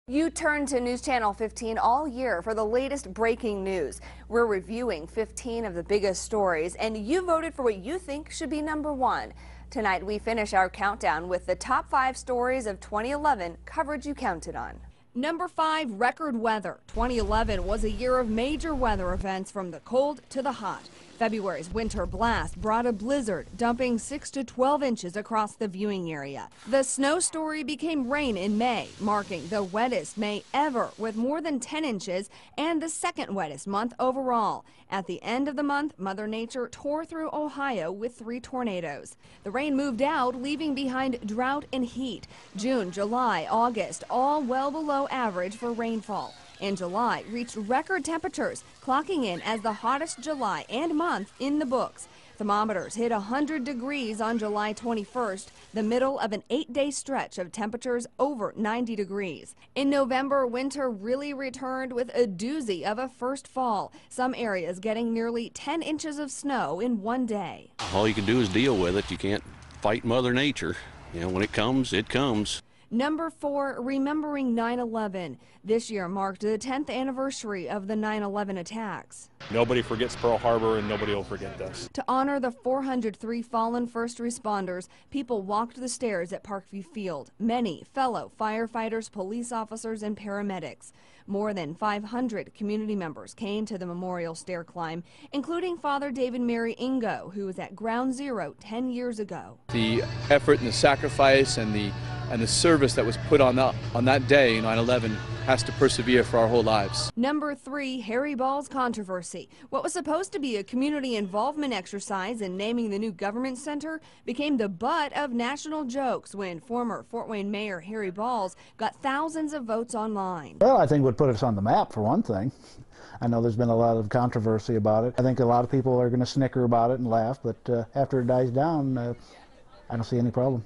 You turn to News Channel 15 all year for the latest breaking news. We're reviewing 15 of the biggest stories, and you voted for what you think should be #1. Tonight, we finish our countdown with the top 5 stories of 2011 coverage you counted on. Number 5, record weather. 2011 was a year of major weather events from the cold to the hot. February's winter blast brought a blizzard, dumping 6 to 12 inches across the viewing area. The snow story became rain in May, marking the wettest May ever with more than 10 inches and the second wettest month overall. At the end of the month, Mother Nature tore through Ohio with 3 tornadoes. The rain moved out, leaving behind drought and heat. June, July, August, all well below average for rainfall. In July, reached record temperatures, clocking in as the hottest July and month in the books. Thermometers hit 100 degrees on July 21st, the middle of an 8-day stretch of temperatures over 90 degrees. In November, winter really returned with a doozy of a first fall. Some areas getting nearly 10 inches of snow in one day. All you can do is deal with it. You can't fight Mother Nature. You know, when it comes, it comes. Number 4, remembering 9/11. This year marked the 10th anniversary of the 9/11 attacks. Nobody forgets Pearl Harbor, and nobody will forget this. To honor the 403 fallen first responders, people walked the stairs at Parkview Field. Many fellow firefighters, police officers, and paramedics. More than 500 community members came to the memorial stair climb, including Father David Mary Ingo, who was at Ground Zero 10 years ago. The effort and the sacrifice and the service that was put on that day, 9/11, has to persevere for our whole lives. Number 3, Harry Ball's controversy. What was supposed to be a community involvement exercise in naming the new government center became the butt of national jokes when former Fort Wayne Mayor Harry Balls got thousands of votes online. Well, I think it would put us on the map for one thing. I know there's been a lot of controversy about it. I think a lot of people are going to snicker about it and laugh, but after it dies down, I don't see any problem.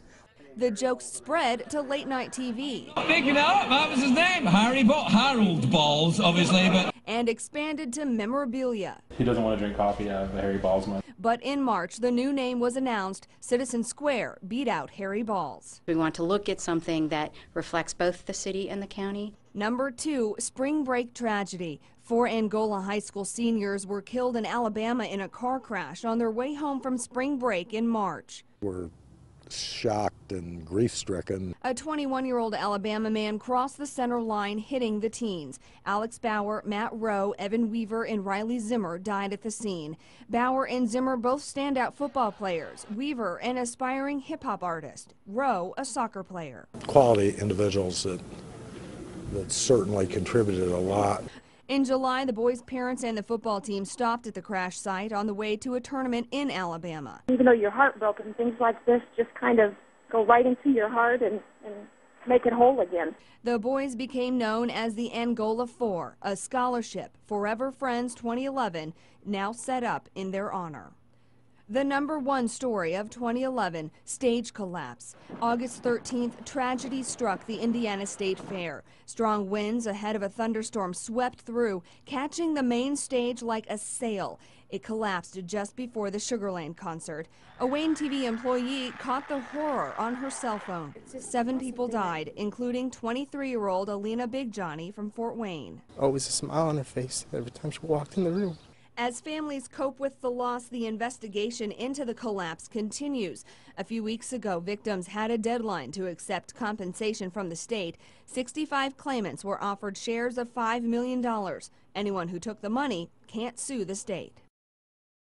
The jokes spread to late-night TV. Picking up, that was his name, Harold Balls, obviously, but... And expanded to memorabilia. He doesn't want to drink coffee out of a Harry Balls mug. But in March, the new name was announced. Citizen Square beat out Harry Balls. We want to look at something that reflects both the city and the county. Number 2, spring break tragedy. 4 Angola high school seniors were killed in Alabama in a car crash on their way home from spring break in March. We're shocked and grief-stricken. A 21-year-old Alabama man crossed the center line, hitting the teens. Alex Bauer, Matt Rowe, Evan Weaver, and Riley Zimmer died at the scene. Bauer and Zimmer both standout football players. Weaver, an aspiring hip-hop artist. Rowe, a soccer player. Quality individuals that certainly contributed a lot. In July, the boys' parents and the football team stopped at the crash site on the way to a tournament in Alabama. Even though you're heartbroken, things like this just kind of go right into your heart and make it whole again. The boys became known as the Angola Four, a scholarship Forever Friends 2011 now set up in their honor. The number 1 story of 2011, stage collapse. August 13th, tragedy struck the Indiana State Fair. Strong winds ahead of a thunderstorm swept through, catching the main stage like a sail. It collapsed just before the Sugarland concert. A Wayne TV employee caught the horror on her cell phone. 7 people died, including 23-year-old Alina Big Johnny from Fort Wayne. Always a smile on her face every time she walked in the room. As families cope with the loss, the investigation into the collapse continues. A few weeks ago, victims had a deadline to accept compensation from the state. 65 claimants were offered shares of $5 million. Anyone who took the money can't sue the state.